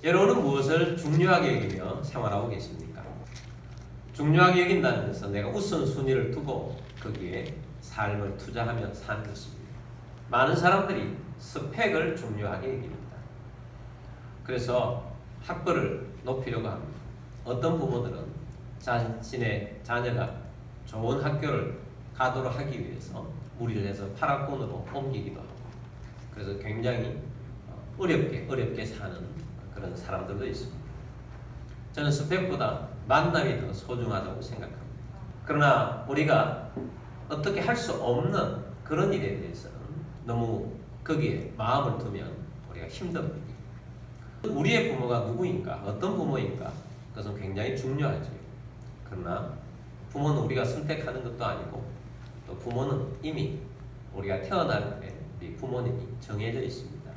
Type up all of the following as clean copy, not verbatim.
여러분은 무엇을 중요하게 여기며 생활하고 계십니까? 중요하게 여긴다는 것은 내가 우선순위를 두고 거기에 삶을 투자하며 사는 것입니다. 많은 사람들이 스펙을 중요하게 여깁니다. 그래서 학벌을 높이려고 합니다. 어떤 부모들은 자신의 자녀가 좋은 학교를 가도록 하기 위해서 무리를 해서 파락군으로 옮기기도 하고, 그래서 굉장히 어렵게 사는 그런 사람들도 있습니다. 저는 스펙보다 만남이 더 소중하다고 생각합니다. 그러나 우리가 어떻게 할 수 없는 그런 일에 대해서는 너무 거기에 마음을 두면 우리가 힘듭니다. 우리의 부모가 누구인가, 어떤 부모인가, 그것은 굉장히 중요하죠. 그러나 부모는 우리가 선택하는 것도 아니고, 또 부모는 이미 우리가 태어날 때 우리 부모님이 정해져 있습니다.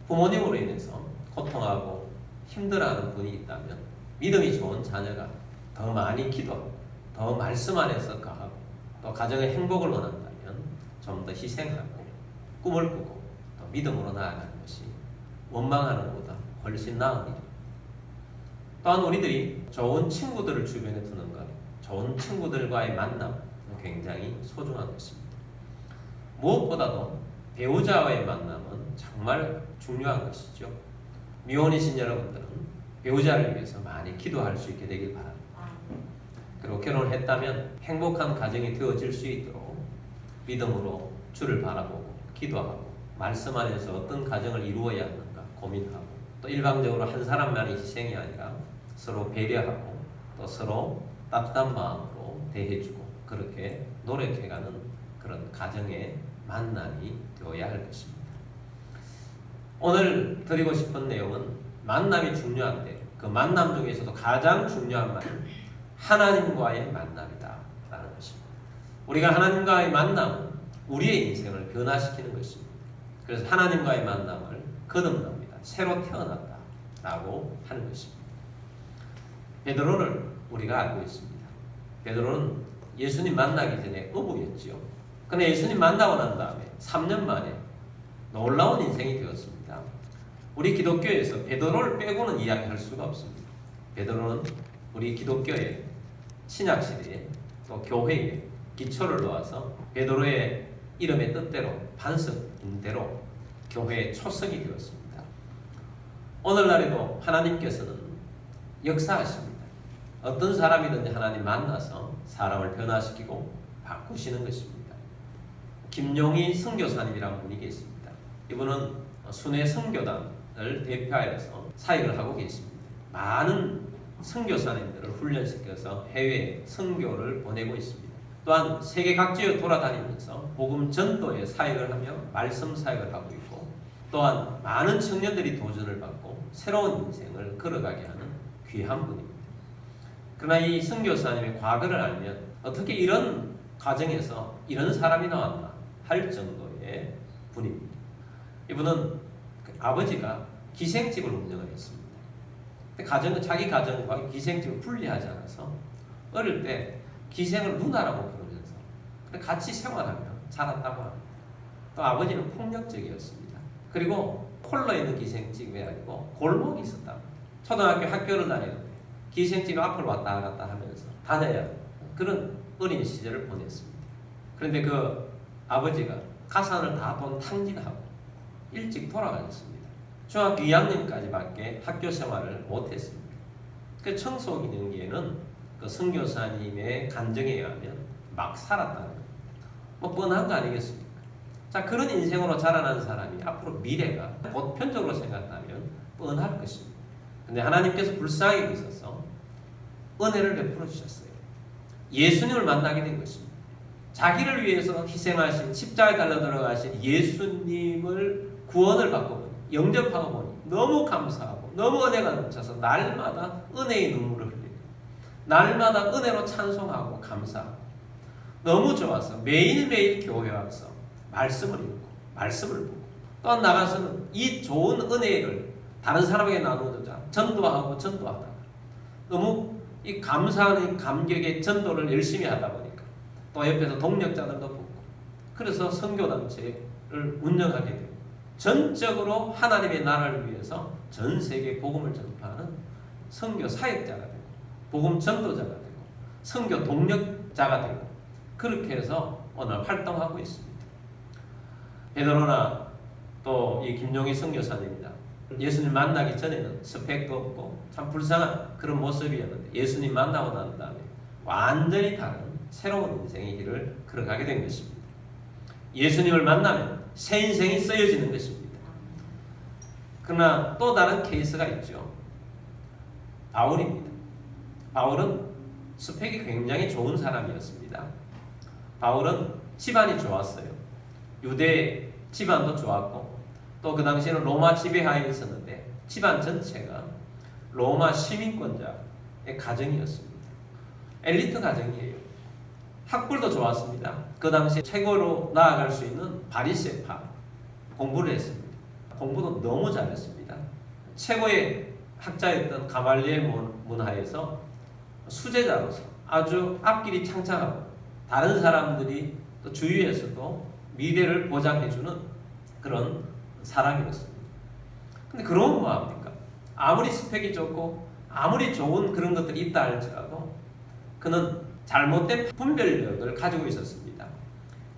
부모님으로 인해서 고통하고 힘들어하는 분이 있다면 믿음이 좋은 자녀가 더 많이 기도하고 더 말씀 안에서 가하고 또 가정의 행복을 원한다면 좀 더 희생하고 꿈을 꾸고 또 믿음으로 나아가는 것이 원망하는 것보다 훨씬 나은 일입니다. 또한 우리들이 좋은 친구들을 주변에 두는 것, 좋은 친구들과의 만남 굉장히 소중한 것입니다. 무엇보다도 배우자와의 만남은 정말 중요한 것이죠. 미혼이신 여러분들은 배우자를 위해서 많이 기도할 수 있게 되길 바랍니다. 그리고 결혼을 했다면 행복한 가정이 되어질 수 있도록 믿음으로 주를 바라보고 기도하고 말씀 안에서 어떤 가정을 이루어야 하는가 고민하고, 또 일방적으로 한 사람만의 희생이 아니라 서로 배려하고 또 서로 따뜻한 마음으로 대해주고 그렇게 노력해가는 그런 가정의 만남이 되어야 할 것입니다. 오늘 드리고 싶은 내용은 만남이 중요한데 그 만남 중에서도 가장 중요한 말은 하나님과의 만남이다 라는 것입니다. 우리가 하나님과의 만남은 우리의 인생을 변화시키는 것입니다. 그래서 하나님과의 만남을 거듭납니다. 새로 태어났다 라고 하는 것입니다. 베드로를 우리가 알고 있습니다. 베드로는 예수님 만나기 전에 어부였지요. 그런데 예수님 만나고 난 다음에 3년 만에 놀라운 인생이 되었습니다. 우리 기독교에서 베드로를 빼고는 이야기할 수가 없습니다. 베드로는 우리 기독교의 신약시대에 또 교회에 기초를 놓아서 베드로의 이름의 뜻대로 반석인대로 교회의 초석이 되었습니다. 오늘날에도 하나님께서는 역사하십니다. 어떤 사람이든지 하나님 만나서 사람을 변화시키고 바꾸시는 것입니다. 김용희 선교사님이라는 분이 계십니다. 이분은 순회 선교단을 대표하여서 사역을 하고 계십니다. 많은 선교사님들을 훈련시켜서 해외에 선교를 보내고 있습니다. 또한 세계 각지에 돌아다니면서 복음 전도의 사역을 하며 말씀 사역을 하고 있고, 또한 많은 청년들이 도전을 받고 새로운 인생을 걸어가게 하는 귀한 분입니다. 그러나 이 선교사님의 과거를 알면 어떻게 이런 가정에서 이런 사람이 나왔나 할 정도의 분입니다. 이분은 아버지가 기생집을 운영을 했습니다. 자기 가정과 기생집을 분리하지 않아서 어릴 때 기생을 누나라고 부르면서 같이 생활하며 자랐다고 합니다. 또 아버지는 폭력적이었습니다. 그리고 홀로 있는 기생집이 아니고 골목이 있었다. 초등학교 학교를 다니는데 기생집 앞을 왔다 갔다 하면서 다녀야 그런 어린 시절을 보냈습니다. 그런데 그 아버지가 가산을 다 돈 탕진하고 일찍 돌아가셨습니다. 중학교 2학년까지밖에 학교 생활을 못했습니다. 그 청소기능기에는 그 선교사님의 간증에 의하면 막 살았다는 겁니다. 뭐 뻔한 거 아니겠습니까? 자, 그런 인생으로 자라난 사람이 앞으로 미래가 보편적으로 생각하면 뻔할 것입니다. 근데 하나님께서 불쌍히 여기셔서 은혜를 베풀어 주셨어요. 예수님을 만나게 된 것입니다. 자기를 위해서 희생하신 십자가에 달려 들어가신 예수님을 구원을 받고 보니, 영접하고 보니 너무 감사하고 너무 은혜가 넘쳐서 날마다 은혜의 눈물을 흘리고 날마다 은혜로 찬송하고 감사하고 너무 좋아서 매일매일 교회 와서 말씀을 읽고 말씀을 보고 또한 나가서는 이 좋은 은혜를 다른 사람에게 나누고자 전도하고 전도하다가 너무 이 감사하는 감격의 전도를 열심히 하다 보니까 또 옆에서 동력자들도 보고 그래서 선교단체를 운영하게 되고 전적으로 하나님의 나라를 위해서 전 세계 복음을 전파하는 선교 사역자가 되고 복음 전도자가 되고 선교 동력자가 되고 그렇게 해서 오늘 활동하고 있습니다. 베드로나 또 이 김용희 선교사님이다. 예수님 만나기 전에는 스펙도 없고 참 불쌍한 그런 모습이었는데 예수님 만나고 난 다음에 완전히 다른 새로운 인생의 길을 걸어가게 된 것입니다. 예수님을 만나면 새 인생이 쓰여지는 것입니다. 그러나 또 다른 케이스가 있죠. 바울입니다. 바울은 스펙이 굉장히 좋은 사람이었습니다. 바울은 집안이 좋았어요. 유대 집안도 좋았고 또 그 당시에는 로마 지배하에 있었는데 집안 전체가 로마 시민권자의 가정이었습니다. 엘리트 가정이에요. 학벌도 좋았습니다. 그 당시 최고로 나아갈 수 있는 바리새파 공부를 했습니다. 공부도 너무 잘했습니다. 최고의 학자였던 가말리엘 문화에서 수제자로서 아주 앞길이 창창하고 다른 사람들이 또 주위에서도 미래를 보장해주는 그런 사람이었습니다. 근데 그러면 뭐합니까? 아무리 스펙이 좋고 아무리 좋은 그런 것들이 있다 할지라도 그는 잘못된 분별력을 가지고 있었습니다.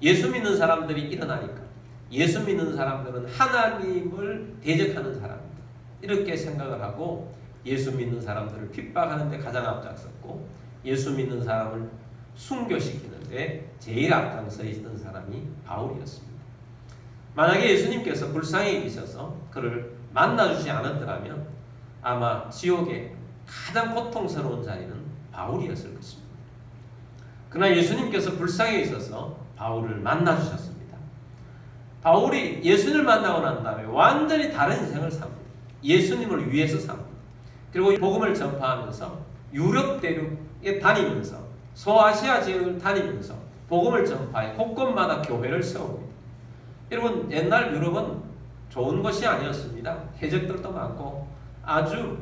예수 믿는 사람들이 일어나니까 예수 믿는 사람들은 하나님을 대적하는 사람이다. 이렇게 생각을 하고 예수 믿는 사람들을 핍박하는 데 가장 앞장섰고 예수 믿는 사람을 순교시키는데 제일 앞장서 있던 사람이 바울이었습니다. 만약에 예수님께서 불쌍히 여기셔서 그를 만나주지 않았더라면 아마 지옥의 가장 고통스러운 자리는 바울이었을 것입니다. 그러나 예수님께서 불쌍히 있어서 바울을 만나주셨습니다. 바울이 예수님을 만나고 난 다음에 완전히 다른 인생을 삽니다. 예수님을 위해서 삽니다. 그리고 복음을 전파하면서 유럽 대륙에 다니면서 소아시아 지역을 다니면서 복음을 전파해 곳곳마다 교회를 세웁니다. 여러분 옛날 유럽은 좋은 것이 아니었습니다. 해적들도 많고 아주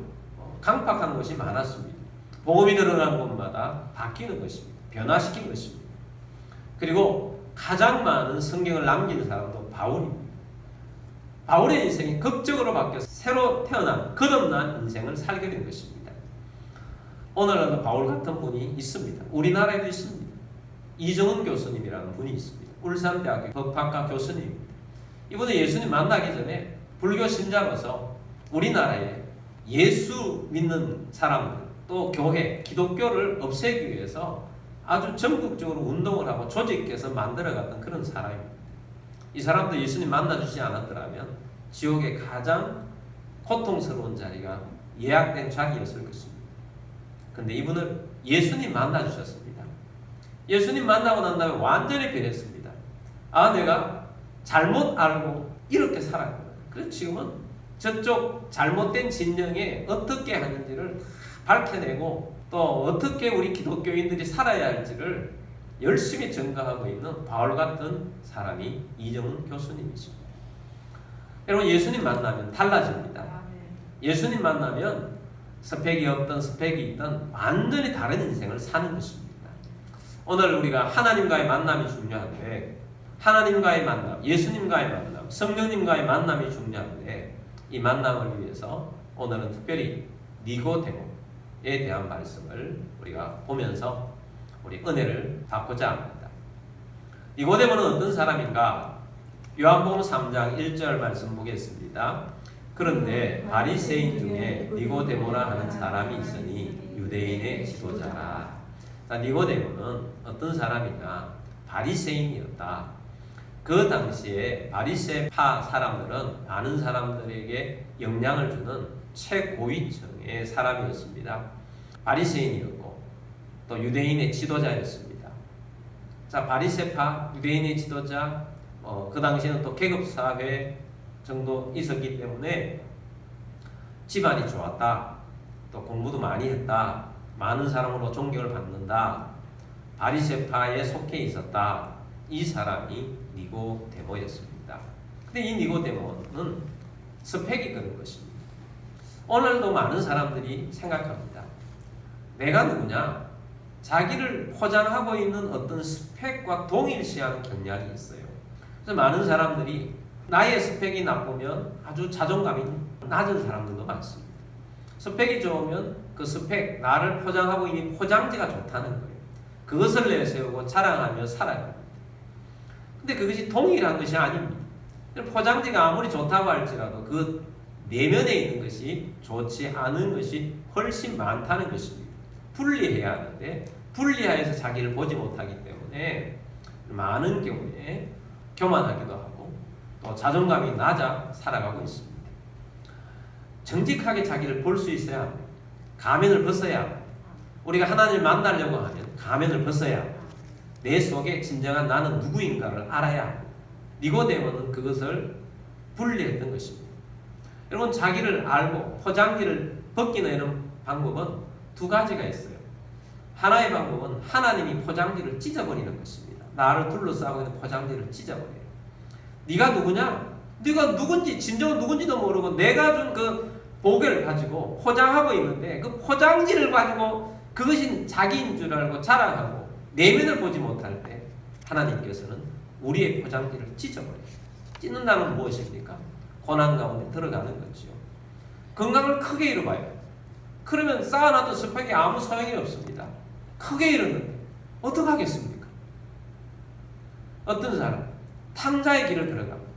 강팍한 것이 많았습니다. 복음이 들어간 곳마다 바뀌는 것입니다. 변화시킨 것입니다. 그리고 가장 많은 성경을 남긴 사람도 바울입니다. 바울의 인생이 극적으로 바뀌어서 새로 태어난 거듭난 인생을 살게 된 것입니다. 오늘날도 바울 같은 분이 있습니다. 우리나라에도 있습니다. 이정은 교수님이라는 분이 있습니다. 울산대학교 법학과 교수님입니다. 이분은 예수님 만나기 전에 불교 신자로서 우리나라에 예수 믿는 사람들 또 교회, 기독교를 없애기 위해서 아주 전국적으로 운동을 하고 조직해서 만들어갔던 그런 사람입니다. 이 사람도 예수님 만나주지 않았더라면 지옥의 가장 고통스러운 자리가 예약된 자리였을 것입니다. 근데 이분을 예수님 만나주셨습니다. 예수님 만나고 난 다음에 완전히 변했습니다. 아, 내가 잘못 알고 이렇게 살았구나. 그래서 지금은 저쪽 잘못된 진영에 어떻게 하는지를 밝혀내고 또 어떻게 우리 기독교인들이 살아야 할지를 열심히 증거하고 있는 바울 같은 사람이 이정은 교수님이십니다. 여러분 예수님 만나면 달라집니다. 예수님 만나면 스펙이 없던 스펙이 있던 완전히 다른 인생을 사는 것입니다. 오늘 우리가 하나님과의 만남이 중요한데 하나님과의 만남, 예수님과의 만남, 성령님과의 만남이 중요한데 이 만남을 위해서 오늘은 특별히 니고데모에 대한 말씀을 우리가 보면서 우리 은혜를 받고자 합니다. 니고데모는 어떤 사람인가? 요한복음 3장 1절 말씀 보겠습니다. 그런데 바리새인 중에 니고데모라 하는 사람이 있으니 유대인의 지도자라. 니고데모는 어떤 사람이냐? 바리새인이었다. 그 당시에 바리새파 사람들은 많은 사람들에게 영향을 주는 최고위층의 사람이었습니다. 바리새인이었고 또 유대인의 지도자였습니다. 자, 바리새파, 유대인의 지도자, 그 당시에는 또 계급사회 정도 있었기 때문에 집안이 좋았다. 또 공부도 많이 했다. 많은 사람으로 존경을 받는다. 바리새파에 속해 있었다. 이 사람이 니고데모였습니다. 근데 이 니고데모는 스펙이 그런 것입니다. 오늘도 많은 사람들이 생각합니다. 내가 누구냐? 자기를 포장하고 있는 어떤 스펙과 동일시하는 경향이 있어요. 그래서 많은 사람들이 나의 스펙이 나쁘면 아주 자존감이 낮은 사람들도 많습니다. 스펙이 좋으면 그 스펙, 나를 포장하고 있는 포장지가 좋다는 거예요. 그것을 내세우고 자랑하며 살아갑니다. 근데 그것이 동일한 것이 아닙니다. 포장지가 아무리 좋다고 할지라도 그 내면에 있는 것이 좋지 않은 것이 훨씬 많다는 것입니다. 분리해야 하는데 분리하여서 자기를 보지 못하기 때문에 많은 경우에 교만하기도 하고 또 자존감이 낮아 살아가고 있습니다. 정직하게 자기를 볼 수 있어야 합니다. 가면을 벗어야 합니다. 우리가 하나님을 만나려고 하면 가면을 벗어야 합니다. 내 속에 진정한 나는 누구인가를 알아야 합니다. 니고데모는 그것을 분리했던 것입니다. 여러분, 자기를 알고 포장지를 벗기는 이런 방법은 두 가지가 있어요. 하나의 방법은 하나님이 포장지를 찢어버리는 것입니다. 나를 둘러싸고 있는 포장지를 찢어버려요. 네가 누구냐? 네가 누군지 진정은 누군지도 모르고 내가 준 그 보배를 가지고 포장하고 있는데 그 포장지를 가지고 그것이 자기인 줄 알고 자랑하고 내면을 보지 못할 때 하나님께서는 우리의 포장지를 찢어버려요. 찢는다는 무엇입니까? 고난 가운데 들어가는 거죠. 건강을 크게 잃어봐요. 그러면 쌓아놨던 스펙이 아무 소용이 없습니다. 크게 잃었는데 어떻게 하겠습니까? 어떤 사람 탕자의 길을 들어갑니다.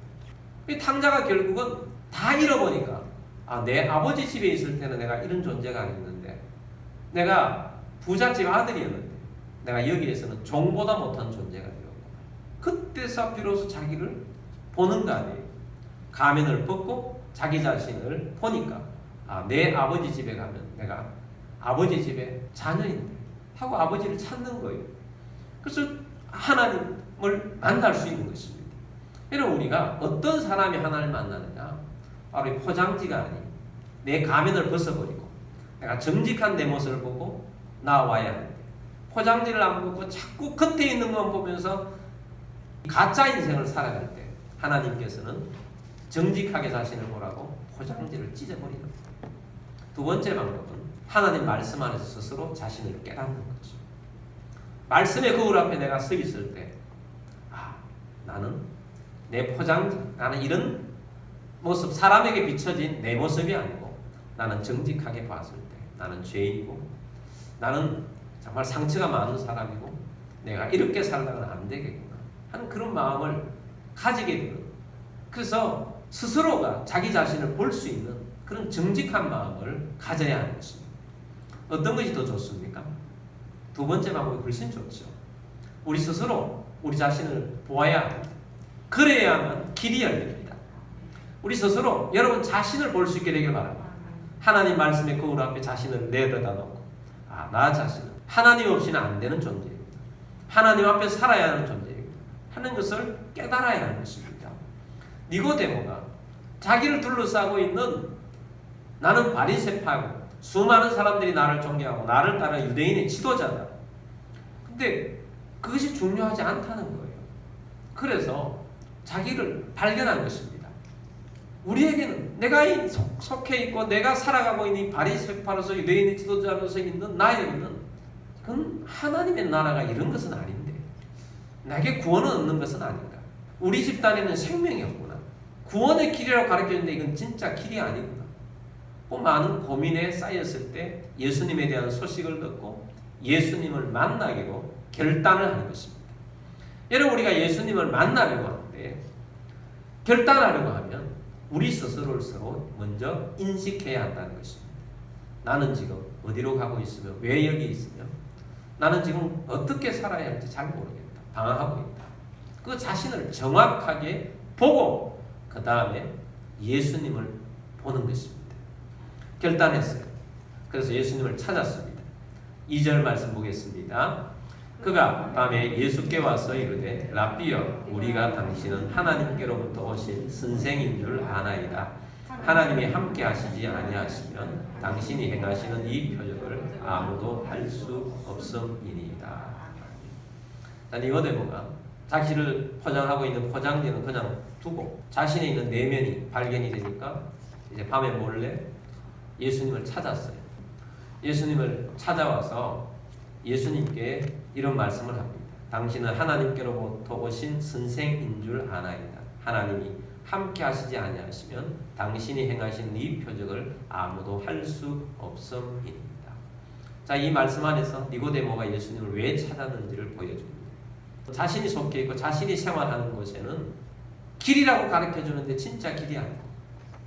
이 탕자가 결국은 다 잃어보니까 내 아버지 집에 있을 때는 내가 이런 존재가 아니었는데 내가 부잣집 아들이었는데 내가 여기에서는 종보다 못한 존재가 되었고 그때서 비로소 자기를 보는 거 아니에요. 가면을 벗고 자기 자신을 보니까 내 아버지 집에 가면 내가 아버지 집의 자녀인데 하고 아버지를 찾는 거예요. 그래서 하나님을 만날 수 있는 것입니다. 여러분, 우리가 어떤 사람이 하나님을 만나느냐? 바로 이 포장지가 아닌 내 가면을 벗어버리고 내가 정직한 내 모습을 보고 나와야 하는데 포장지를 안 보고 자꾸 겉에 있는 것만 보면서 가짜 인생을 살아갈 때 하나님께서는 정직하게 자신을 보라고 포장지를 찢어버리는 거예요. 두 번째 방법은 하나님 말씀 안에서 스스로 자신을 깨닫는 거죠. 말씀의 거울 앞에 내가 서 있을 때 나는 내 포장지, 나는 이런 모습, 사람에게 비춰진 내 모습이 아니고 나는 정직하게 봤을 때 나는 죄인이고 나는 정말 상처가 많은 사람이고 내가 이렇게 살다가는 안 되겠구나 하는 그런 마음을 가지게 되는, 그래서 스스로가 자기 자신을 볼 수 있는 그런 정직한 마음을 가져야 하는 것입니다. 어떤 것이 더 좋습니까? 두 번째 방법이 훨씬 좋죠. 우리 스스로 우리 자신을 보아야 합니다. 그래야만 길이 열립니다. 우리 스스로 여러분 자신을 볼 수 있게 되길 바랍니다. 하나님 말씀의 거울 앞에 자신을 내려다 놓고 나 자신은 하나님 없이는 안 되는 존재입니다. 하나님 앞에 살아야 하는 존재입니다. 하는 것을 깨달아야 하는 것입니다. 니고데모가 자기를 둘러싸고 있는 나는 바리새파고 수많은 사람들이 나를 존경하고 나를 따르는 유대인의 지도자다. 근데 그것이 중요하지 않다는 거예요. 그래서 자기를 발견한 것입니다. 우리에게는 내가 속해 있고 내가 살아가고 있는 바리새파로서 유대인의 지도자로서 있는 나에게는 그건 하나님의 나라가 이런 것은 아닌데 내게 구원을 얻는 것은 아닌가. 우리 집단에는 생명이 없구나. 구원의 길이라고 가르쳐주는데 이건 진짜 길이 아니구나. 많은 고민에 쌓였을 때 예수님에 대한 소식을 듣고 예수님을 만나기로 결단을 하는 것입니다. 여러분, 우리가 예수님을 만나려고 하는데 결단하려고 하면 우리 스스로를 서로 먼저 인식해야 한다는 것입니다. 나는 지금 어디로 가고 있으며 왜 여기 있으며 나는 지금 어떻게 살아야 할지 잘 모르겠다. 방황하고 있다. 그 자신을 정확하게 보고 그 다음에 예수님을 보는 것입니다. 결단했어요. 그래서 예수님을 찾았습니다. 2절 말씀 보겠습니다. 그가 밤에 예수께 와서 이르되 라삐여 우리가 당신은 하나님께로부터 오신 선생인 줄 아나이다. 하나님이 함께 하시지 아니하시면 당신이 행하시는 이 표적을 아무도 할 수 없음이니이다. 니고데모가 자신을 포장하고 있는 포장지는 그냥 두고 자신에 있는 내면이 발견이 되니까 이제 밤에 몰래 예수님을 찾았어요. 예수님을 찾아와서 예수님께 이런 말씀을 합니다. 당신은 하나님께로부터 오신 선생인 줄 아나이다. 하나님이 함께 하시지 아니하시면 당신이 행하신 이 표적을 아무도 할 수 없음이니이다. 자, 이 말씀 안에서 니고데모가 예수님을 왜 찾았는지를 보여줍니다. 자신이 속해 있고 자신이 생활하는 곳에는 길이라고 가르쳐 주는데 진짜 길이 아니고,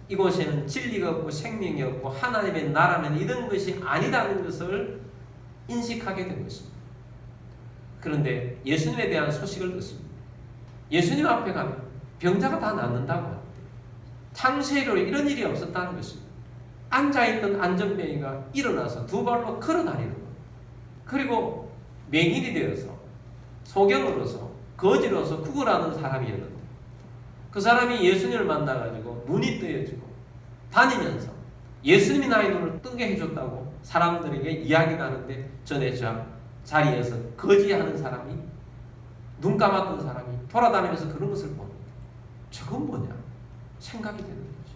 이곳에는 진리가 없고 생명이 없고 하나님의 나라는 이런 것이 아니라는 것을 인식하게 된 것입니다. 그런데 예수님에 대한 소식을 듣습니다. 예수님 앞에 가면 병자가 다 낫는다고 합니다. 창세기로 이런 일이 없었다는 것입니다. 앉아있던 안전뱅이가 일어나서 두 발로 걸어다니는 것, 그리고 맹인이 되어서 소경으로서 거지로서 구걸하는 사람이었는데, 그 사람이 예수님을 만나가지고 눈이 뜨여지고 다니면서 예수님이 나의 눈을 뜨게 해줬다고 사람들에게 이야기가 하는데, 전에 자리에서 거지하는 사람이, 눈 감았던 사람이 돌아다니면서 그런 것을 보는데, 저건 뭐냐 생각이 되는 거죠.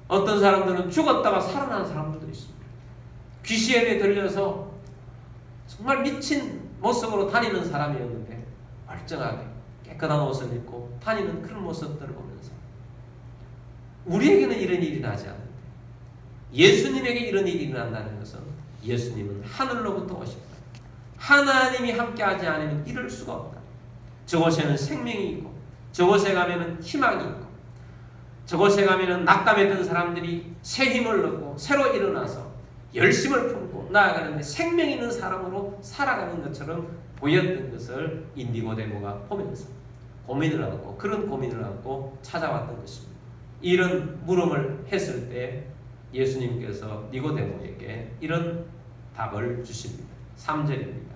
어떤 사람들은 죽었다가 살아난 사람들도 있습니다. 귀신에 들려서 정말 미친 모습으로 다니는 사람이었는데 멀쩡하게 깨끗한 옷을 입고 다니는 그런 모습들을 보면서, 우리에게는 이런 일이 나지 않는데 예수님에게 이런 일이 일어난다는 것은 예수님은 하늘로부터 오셨다. 하나님이 함께하지 않으면 이럴 수가 없다. 저곳에는 생명이 있고, 저곳에 가면은 희망이 있고, 저곳에 가면은 낙담했던 사람들이 새 힘을 얻고 새로 일어나서 열심을 품고 나아가는데 생명 있는 사람으로 살아가는 것처럼 보였던 것을 이 니고데모가 보면서 고민을 하고, 그런 고민을 하고 찾아왔던 것입니다. 이런 물음을 했을 때 예수님께서 니고데모에게 이런 답을 주십니다. 3절입니다.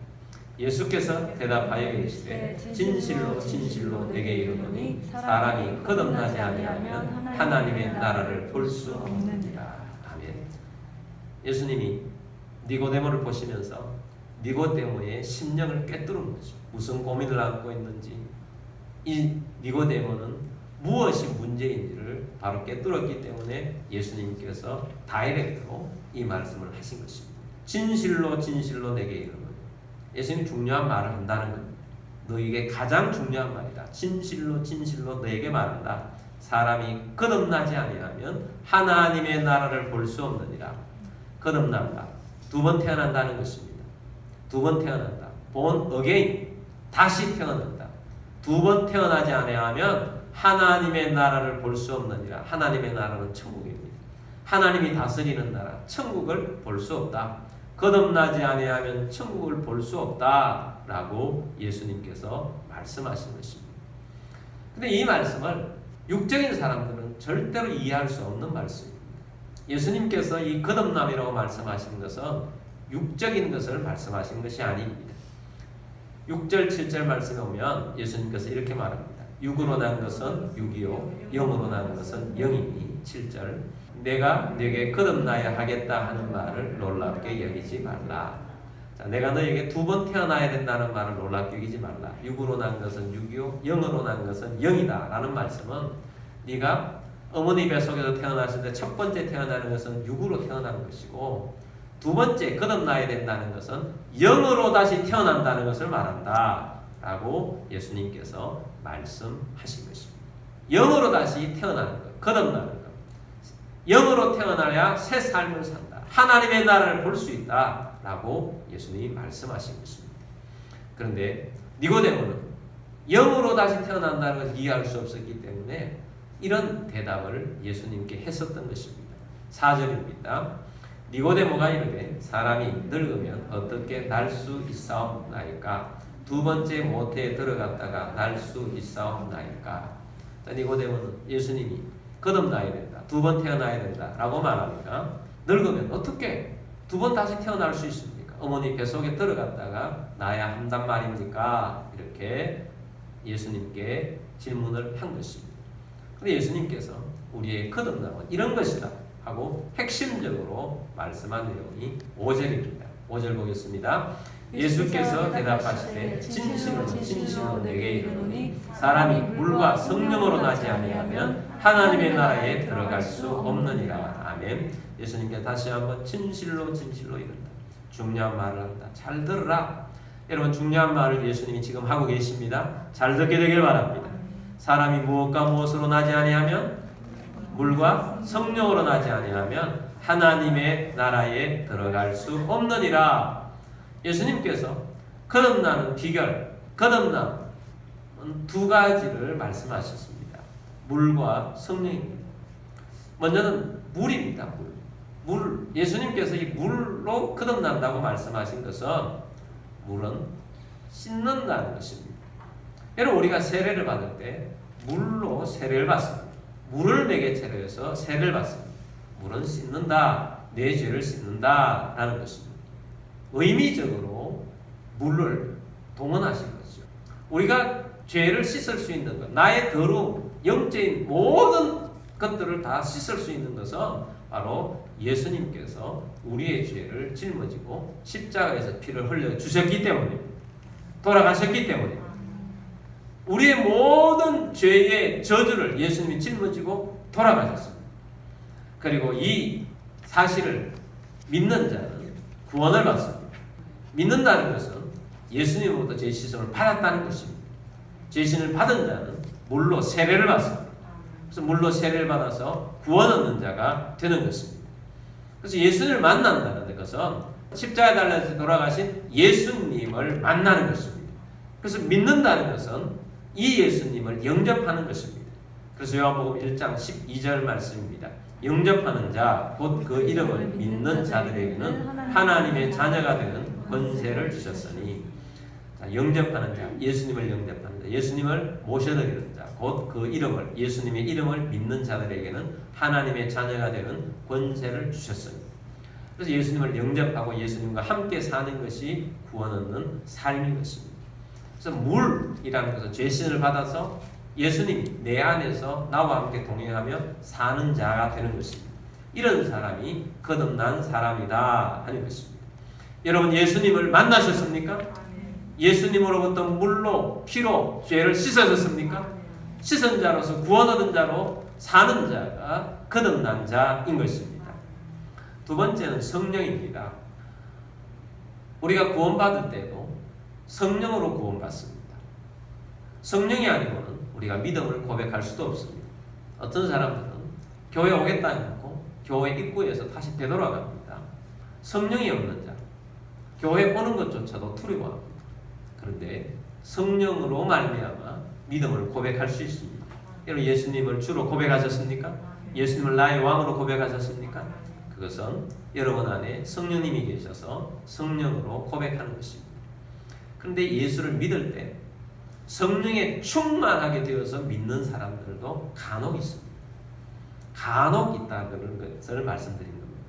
예수께서 대답하여 이르시되 진실로 진실로 내게 이르노니 사람이 거듭나지 아니하면 하나님의 나라를 볼 수 없느니라. 아멘. 예수님이 니고데모를 보시면서 니고데모의 심령을 꿰뚫은 거죠. 무슨 고민을 안고 있는지, 이 니고데모는 무엇이 문제인지를 바로 꿰뚫었기 때문에 예수님께서 다이렉트로 이 말씀을 하신 것입니다. 진실로 진실로 내게 이르노니, 예수님 중요한 말을 한다는 겁니다. 너에게 가장 중요한 말이다. 진실로 진실로 너에게 말한다. 사람이 거듭나지 아니하면 하나님의 나라를 볼 수 없느니라. 거듭난다. 두 번 태어난다는 것입니다. 두 번 태어난다. born again. 다시 태어난다. 두 번 태어나지 아니하면 하나님의 나라를 볼 수 없느니라. 하나님의 나라는 천국입니다. 하나님이 다스리는 나라, 천국을 볼 수 없다. 거듭나지 아니하면 천국을 볼 수 없다라고 예수님께서 말씀하신 것입니다. 근데 이 말씀을 육적인 사람들은 절대로 이해할 수 없는 말씀입니다. 예수님께서 이 거듭남이라고 말씀하신 것은 육적인 것을 말씀하신 것이 아닙니다. 6절 7절 말씀에 오면 예수님께서 이렇게 말합니다. 육으로 난 것은 육이요 영으로 난 것은 영이니. 7절 내가 너에게 거듭나야 하겠다 하는 말을 놀랍게 여기지 말라. 자, 내가 너에게 두 번 태어나야 된다는 말을 놀랍게 여기지 말라. 육으로 난 것은 육이요 영으로 난 것은 영이다 라는 말씀은, 네가 어머니 뱃속에서 태어났을 때 첫 번째 태어나는 것은 육으로 태어나는 것이고, 두 번째 거듭나야 된다는 것은 영으로 다시 태어난다는 것을 말한다 라고 예수님께서 말씀하신 것입니다. 영으로 다시 태어나는 것, 거듭나는 것, 영으로 태어나야 새 삶을 산다. 하나님의 나라를 볼 수 있다 라고 예수님이 말씀하신 것입니다. 그런데 니고데모는 영으로 다시 태어난다는 것을 이해할 수 없었기 때문에 이런 대답을 예수님께 했었던 것입니다. 4절입니다. 니고데모가 이르되 사람이 늙으면 어떻게 날 수 있사옵나이까? 두 번째 모태에 들어갔다가 날 수 있사옵나이까? 니고데모는 예수님이 거듭나야 된다, 두 번 태어나야 된다 라고 말하니까, 늙으면 어떻게 두 번 다시 태어날 수 있습니까? 어머니 뱃속에 들어갔다가 나야 한단 말입니까? 이렇게 예수님께 질문을 한 것입니다. 그런데 예수님께서 우리의 거듭남은 이런 것이다 하고 핵심적으로 말씀한 내용이 5절입니다. 5절 보겠습니다. 예수께서 대답하시되 진실로 진실로 내게 이르노니 사람이 물과 성령으로 나지 아니하면 하나님의 나라에 들어갈 수 없느니라. 아멘. 예수님께 다시 한번 진실로 진실로 이른다. 중요한 말을 한다. 잘 들으라. 여러분, 중요한 말을 예수님이 지금 하고 계십니다. 잘 듣게 되길 바랍니다. 사람이 무엇과 무엇으로 나지 아니하면 물과 성령으로 나지 아니하면 하나님의 나라에 들어갈 수 없느니라. 예수님께서 거듭나는 비결, 거듭남은 두 가지를 말씀하셨습니다. 물과 성령입니다. 먼저는 물입니다. 물. 예수님께서 이 물로 거듭난다고 말씀하신 것은 물은 씻는다는 것입니다. 여러분, 우리가 세례를 받을 때 물로 세례를 받습니다. 물을 매개체로 해서 세례를 받습니다. 물은 씻는다, 내 죄를 씻는다 라는 것입니다. 의미적으로 물을 동원하신 것이죠. 우리가 죄를 씻을 수 있는 것, 나의 더러움, 영적인 모든 것들을 다 씻을 수 있는 것은 바로 예수님께서 우리의 죄를 짊어지고 십자가에서 피를 흘려주셨기 때문입니다. 돌아가셨기 때문입니다. 우리의 모든 죄의 저주를 예수님이 짊어지고 돌아가셨습니다. 그리고 이 사실을 믿는 자는 구원을 받습니다. 믿는다는 것은 예수님으로부터 죄 씻음을 받았다는 것입니다. 죄 씻음을 받은 자는 물로 세례를 받습니다. 그래서 물로 세례를 받아서 구원 얻는 자가 되는 것입니다. 그래서 예수님을 만난다는 것은 십자가에 달려서 돌아가신 예수님을 만나는 것입니다. 그래서 믿는다는 것은 이 예수님을 영접하는 것입니다. 그래서 요한복음 1장 12절 말씀입니다. 영접하는 자, 곧 그 이름을 믿는 자들에게는 하나님의 자녀가 되는 권세를 주셨으니, 자, 영접하는 자, 예수님을 영접하는 자, 예수님을 모셔드리는 자, 곧 그 이름을, 예수님의 이름을 믿는 자들에게는 하나님의 자녀가 되는 권세를 주셨으니. 그래서 예수님을 영접하고 예수님과 함께 사는 것이 구원 얻는 삶인 것입니다. 그래서 물이라는 것은 죄신을 받아서 예수님이 내 안에서 나와 함께 동행하며 사는 자가 되는 것입니다. 이런 사람이 거듭난 사람이다 하는 것입니다. 여러분, 예수님을 만나셨습니까? 예수님으로부터 물로 피로 죄를 씻어졌습니까? 씻은 자로서 구원 얻은 자로 사는 자가 거듭난 자인 것입니다. 두 번째는 성령입니다. 우리가 구원받을 때도 성령으로 구원받습니다. 성령이 아니고는 우리가 믿음을 고백할 수도 없습니다. 어떤 사람들은 교회 오겠다 해놓고 교회 입구에서 다시 되돌아갑니다. 성령이 없는 자, 교회 오는 것조차도 두려워합니다. 그런데 성령으로 말미암아 믿음을 고백할 수 있습니다. 여러분, 예수님을 주로 고백하셨습니까? 예수님을 나의 왕으로 고백하셨습니까? 그것은 여러분 안에 성령님이 계셔서 성령으로 고백하는 것입니다. 그런데 예수를 믿을 때 성령에 충만하게 되어서 믿는 사람들도 간혹 있습니다. 간혹 있다는 것을 말씀드린 겁니다.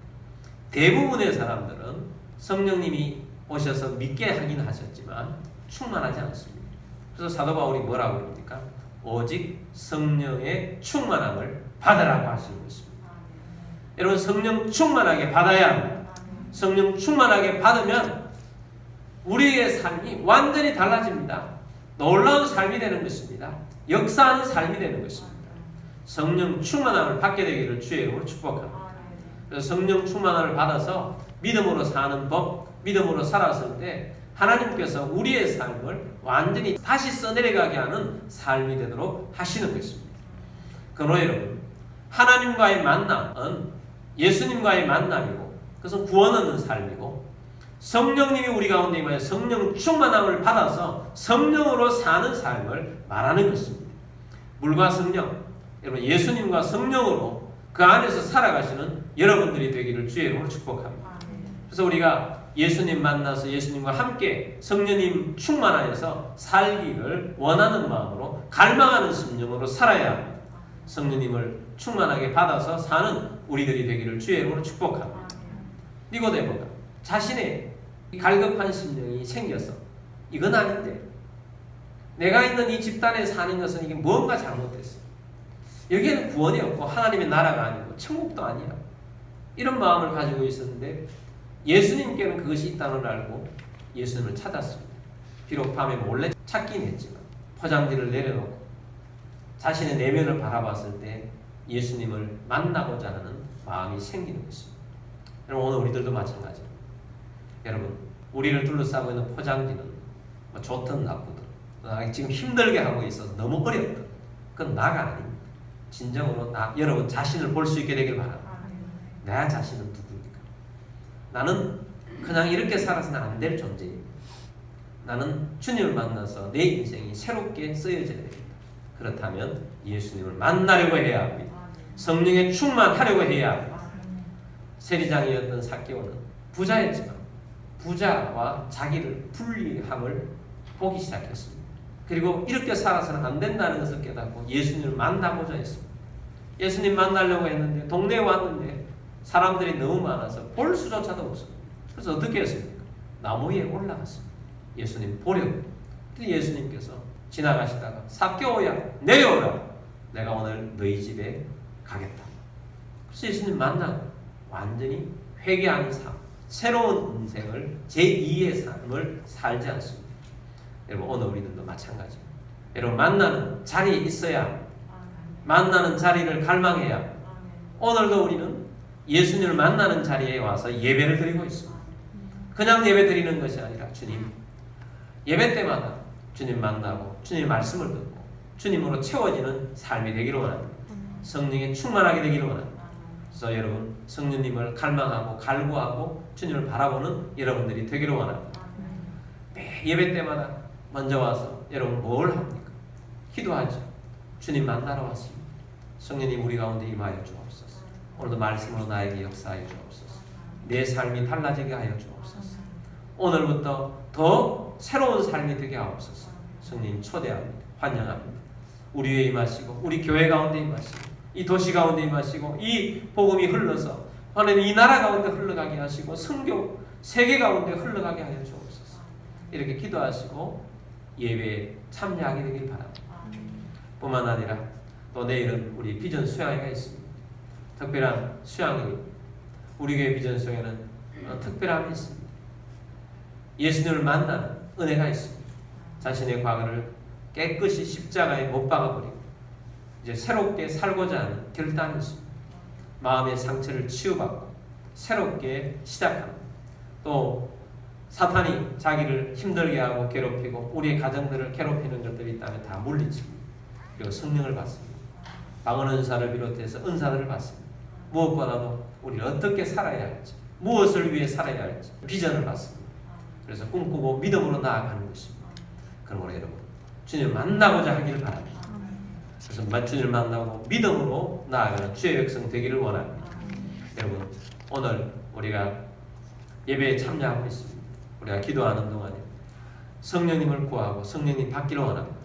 대부분의 사람들은 성령님이 오셔서 믿게 하긴 하셨지만 충만하지 않습니다. 그래서 사도 바울이 뭐라고 그럽니까? 오직 성령의 충만함을 받으라고 하시는 것입니다. 여러분, 성령 충만하게 받아야 합니다. 성령 충만하게 받으면 우리의 삶이 완전히 달라집니다. 놀라운 삶이 되는 것입니다. 역사하는 삶이 되는 것입니다. 성령 충만함을 받게 되기를 주의 이름으로 축복합니다. 그래서 성령 충만함을 받아서 믿음으로 사는 법, 믿음으로 살았을 때 하나님께서 우리의 삶을 완전히 다시 써내려가게 하는 삶이 되도록 하시는 것입니다. 그러나 여러분, 하나님과의 만남은 예수님과의 만남이고, 그것은 구원 얻는 삶이고, 성령님이 우리 가운데 임하여 성령 충만함을 받아서 성령으로 사는 삶을 말하는 것입니다. 물과 성령, 여러분, 예수님과 성령으로 그 안에서 살아가시는 여러분들이 되기를 주의 이름으로 축복합니다. 그래서 우리가 예수님 만나서 예수님과 함께 성령님 충만하여서 살기를 원하는 마음으로 갈망하는 심령으로 살아야 합니다. 성령님을 충만하게 받아서 사는 우리들이 되기를 주의 이름으로 축복합니다. 니고데모가 자신의 갈급한 심령이 생겨서 이건 아닌데, 내가 있는 이 집단에 사는 것은 이게 뭔가 잘못됐어. 여기에는 구원이 없고 하나님의 나라가 아니고 천국도 아니야. 이런 마음을 가지고 있었는데 예수님께는 그것이 있다는 걸 알고 예수님을 찾았습니다. 비록 밤에 몰래 찾긴 했지만 포장지를 내려놓고 자신의 내면을 바라봤을 때 예수님을 만나고자 하는 마음이 생기는 것입니다. 여러분, 오늘 우리들도 마찬가지입니다. 여러분, 우리를 둘러싸고 있는 포장지는 뭐 좋든 나쁘든 지금 힘들게 하고 있어서 너무 어렵든 그건 나가 아닙니다. 진정으로 여러분 자신을 볼 수 있게 되길 바랍니다. 내 자신은 누구입니까? 나는 그냥 이렇게 살아서는 안 될 존재입니다. 나는 주님을 만나서 내 인생이 새롭게 쓰여져야 됩니다. 그렇다면 예수님을 만나려고 해야 합니다. 성령에 충만하려고 해야 합니다. 세리장이었던 삭개오는 부자였지만 부자와 자기를 분리함을 보기 시작했습니다. 그리고 이렇게 살아서는 안 된다는 것을 깨닫고 예수님을 만나고자 했습니다. 예수님 만나려고 했는데 동네에 왔는데 사람들이 너무 많아서 볼 수조차도 없습니다. 그래서 어떻게 했습니까? 나무 위에 올라갔습니다. 예수님 보려고. 그때 예수님께서 지나가시다가 삭개오야 내려오라. 내가 오늘 너희 집에 가겠다. 그래서 예수님 만나고 완전히 회개하는 삶, 새로운 인생을 제2의 삶을 살지 않습니다. 여러분 오늘 우리들도 마찬가지입니다. 여러분 만나는 자리에 있어야 합니다. 만나는 자리를 갈망해야 합니다. 오늘도 우리는 예수님을 만나는 자리에 와서 예배를 드리고 있습니다. 그냥 예배 드리는 것이 아니라 주님 예배 때마다 주님 만나고 주님의 말씀을 듣고 주님으로 채워지는 삶이 되기를 원합니다. 성령에 충만하게 되기를 원합니다. 그래서 여러분 성령님을 갈망하고 갈구하고 주님을 바라보는 여러분들이 되기를 원합니다. 매 예배 때마다 먼저 와서 여러분 뭘 합니까? 기도하죠. 주님 만나러 왔습니다. 성령님 우리 가운데 임하여 주옵소서. 오늘도 말씀으로 나에게 역사하여 주옵소서. 내 삶이 달라지게 하여 주옵소서. 오늘부터 더 새로운 삶이 되게 하옵소서. 성령 초대합니다. 환영합니다. 우리 위에 임하시고 우리 교회 가운데 임하시고 이 도시 가운데 임하시고 이 복음이 흘러서 하나님 이 나라 가운데 흘러가게 하시고 선교 세계 가운데 흘러가게 하여 주옵소서. 이렇게 기도하시고 예배에 참여하게 되길 바랍니다. 뿐만 아니라 또 내일은 우리 비전 수양회가 있습니다. 특별한 수양회 우리 교회 비전 수양회는 특별함이 있습니다. 예수님을 만나는 은혜가 있습니다. 자신의 과거를 깨끗이 십자가에 못 박아버리고 이제 새롭게 살고자 하는 결단이 있습니다. 마음의 상처를 치유받고 새롭게 시작합니다. 또 사탄이 자기를 힘들게 하고 괴롭히고 우리의 가정들을 괴롭히는 것들이 있다면 다 물리칩니다. 그리고 성령을 받습니다. 방언 은사를 비롯해서 은사들을 받습니다. 무엇보다도 우리는 어떻게 살아야 할지 무엇을 위해 살아야 할지 비전을 받습니다. 그래서 꿈꾸고 믿음으로 나아가는 것입니다. 그러므로 여러분 주님을 만나고자 하기를 바랍니다. 그래서 주님을 만나고 믿음으로 나아가는 주의 백성 되기를 원합니다. 여러분 오늘 우리가 예배에 참여하고 있습니다. 우리가 기도하는 동안에 성령님을 구하고 성령님 받기를 원합니다.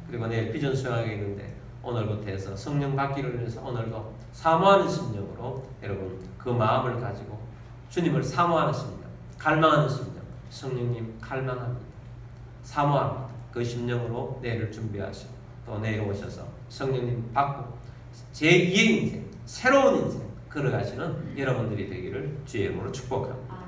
그리고 내일 비전 수양하게 있는데 오늘부터 해서 성령 받기를 위해서 오늘도 사모하는 심령으로 여러분 그 마음을 가지고 주님을 사모하는 심령, 갈망하는 심령, 성령님 갈망합니다. 사모합니다. 그 심령으로 내일을 준비하시고 또 내일 오셔서 성령님 받고 제2의 인생, 새로운 인생 걸어가시는 여러분들이 되기를 주의 이름으로 축복합니다.